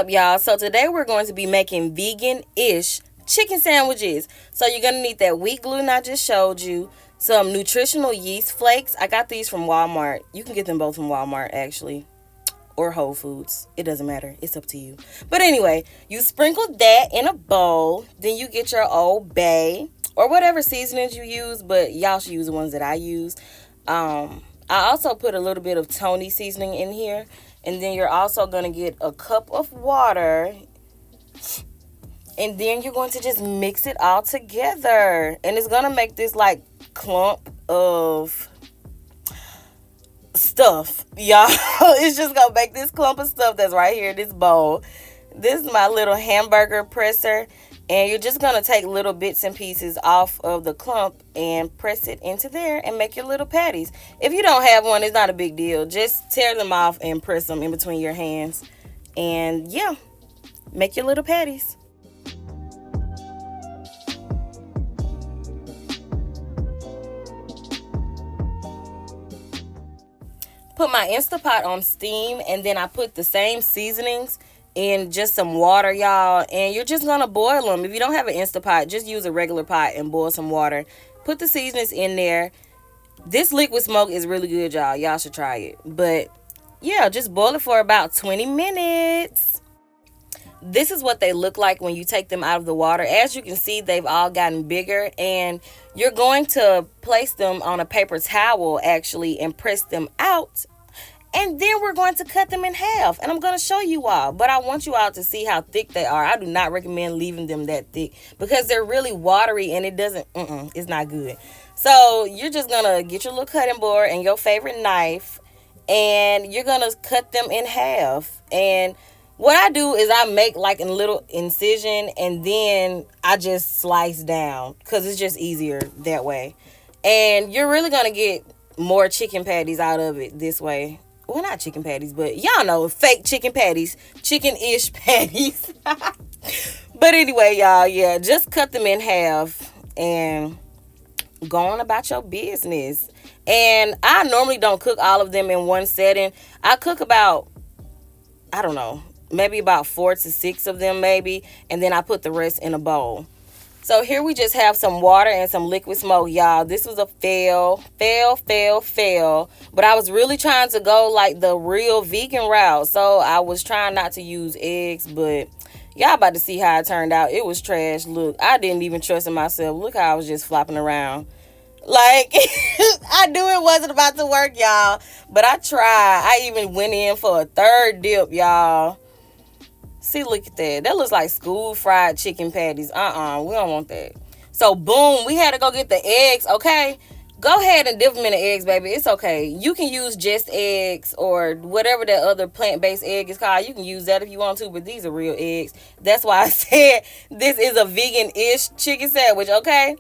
up, y'all? So today we're going to be making vegan-ish chicken sandwiches. So you're going to need that wheat gluten I just showed you, some nutritional yeast flakes. I got these from Walmart. You can get them both from Walmart, actually, or Whole Foods. It doesn't matter. It's up to you. But anyway, you sprinkle that in a bowl. Then you get your Old Bay or whatever seasonings you use, but y'all should use the ones that I use. I also put a little bit of Tony seasoning in here. And then you're also going to get a cup of water. And then you're going to just mix it all together. And it's going to make this like clump of stuff, y'all. It's just going to make this clump of stuff that's right here in this bowl. This is my little hamburger presser. And you're just going to take little bits and pieces off of the clump and press it into there and make your little patties. If you don't have one, it's not a big deal. Just tear them off and press them in between your hands. And yeah, make your little patties. Put my Instapot on steam, and then I put the same seasonings in just some water, y'all, and you're just gonna boil them. If you don't have an Instapot, just use a regular pot and boil some water. Put the seasonings in there. This liquid smoke is really good, y'all should try it. But yeah, just boil it for about 20 minutes. This is what they look like when you take them out of the water. As you can see, they've all gotten bigger, and you're going to place them on a paper towel actually and press them out. And then we're going to cut them in half. And I'm going to show you all. But I want you all to see how thick they are. I do not recommend leaving them that thick because they're really watery and it doesn't, it's not good. So you're just going to get your little cutting board and your favorite knife. And you're going to cut them in half. And what I do is I make like a little incision and then I just slice down because it's just easier that way. And you're really going to get more chicken patties out of it this way. Well, not chicken patties, but y'all know, fake chicken patties, chicken-ish patties. But anyway, y'all, yeah, just cut them in half and go on about your business. And I normally don't cook all of them in one setting. I cook about, I don't know, maybe about 4 to 6 of them maybe, and then I put the rest in a bowl. So here we just have some water and some liquid smoke, y'all. This was a fail. But I was really trying to go like the real vegan route. So I was trying not to use eggs, but y'all about to see how it turned out. It was trash. Look, I didn't even trust in myself. Look how I was just flopping around. Like, I knew it wasn't about to work, y'all. But I tried. I even went in for a third dip, y'all. See, look at that. That looks like school fried chicken patties. We don't want that. So, boom, we had to go get the eggs, okay? Go ahead and dip them in the eggs, baby. It's okay. You can use just eggs or whatever that other plant-based egg is called. You can use that if you want to, but these are real eggs. That's why I said this is a vegan-ish chicken sandwich, okay?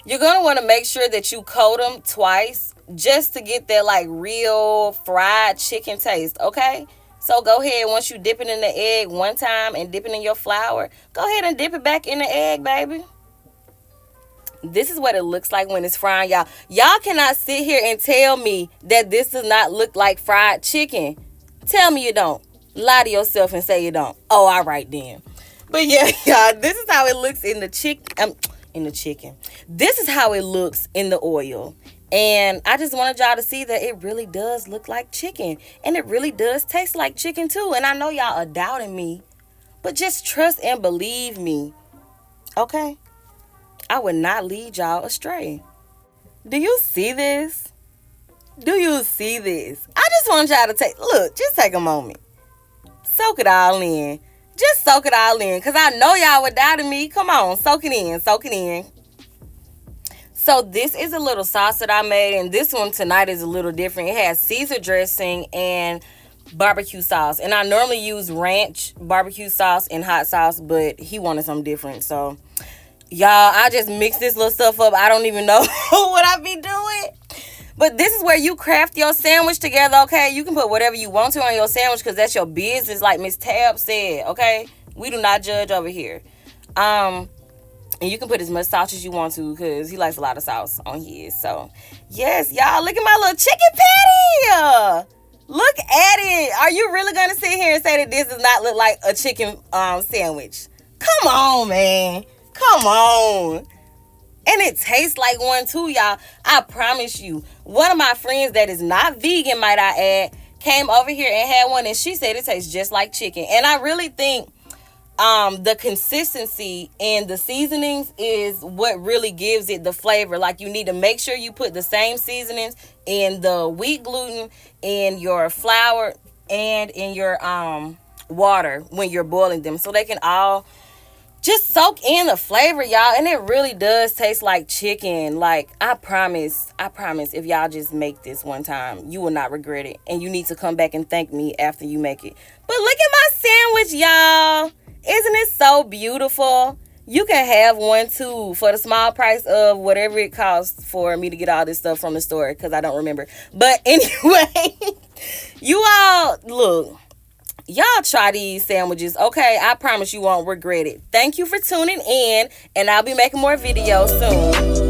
You're going to want to make sure that you coat them twice just to get that, like, real fried chicken taste, okay? So go ahead, once you dip it in the egg one time and dip it in your flour, go ahead and dip it back in the egg, baby. This is what it looks like when it's frying, y'all. Y'all cannot sit here and tell me that this does not look like fried chicken. Tell me you don't. Lie to yourself and say you don't. Oh, all right then. But yeah, y'all, this is how it looks in the chicken. This is how it looks in the oil. And I just wanted y'all to see that it really does look like chicken. And it really does taste like chicken too. And I know y'all are doubting me. But just trust and believe me. Okay? I would not lead y'all astray. Do you see this? Do you see this? I just want y'all to just take a moment. Soak it all in. Just soak it all in. Because I know y'all were doubting me. Come on, soak it in. Soak it in. So this is a little sauce that I made, and this one tonight is a little different. It has Caesar dressing and barbecue sauce. And I normally use ranch barbecue sauce and hot sauce, but he wanted something different. So, y'all, I just mix this little stuff up. I don't even know what I be doing. But this is where you craft your sandwich together, okay? You can put whatever you want to on your sandwich because that's your business, like Miss Tab said, okay? We do not judge over here. And you can put as much sauce as you want to because he likes a lot of sauce on his. So, yes, y'all, look at my little chicken patty. Look at it. Are you really gonna sit here and say that this does not look like a chicken sandwich? Come on, man. Come on. And it tastes like one too, y'all. I promise you. One of my friends that is not vegan, might I add, came over here and had one, and she said it tastes just like chicken. And I really think the consistency and the seasonings is what really gives it the flavor. Like, you need to make sure you put the same seasonings in the wheat gluten, in your flour, and in your water when you're boiling them, so they can all just soak in the flavor, y'all. And it really does taste like chicken. Like, I promise, if y'all just make this one time, you will not regret it. And you need to come back and thank me after you make it. But look at my sandwich, y'all. Isn't it so beautiful? You can have one too for the small price of whatever it costs for me to get all this stuff from the store, because I don't remember. But anyway, you all, look, y'all try these sandwiches, okay? I promise you won't regret it. Thank you for tuning in, and I'll be making more videos soon.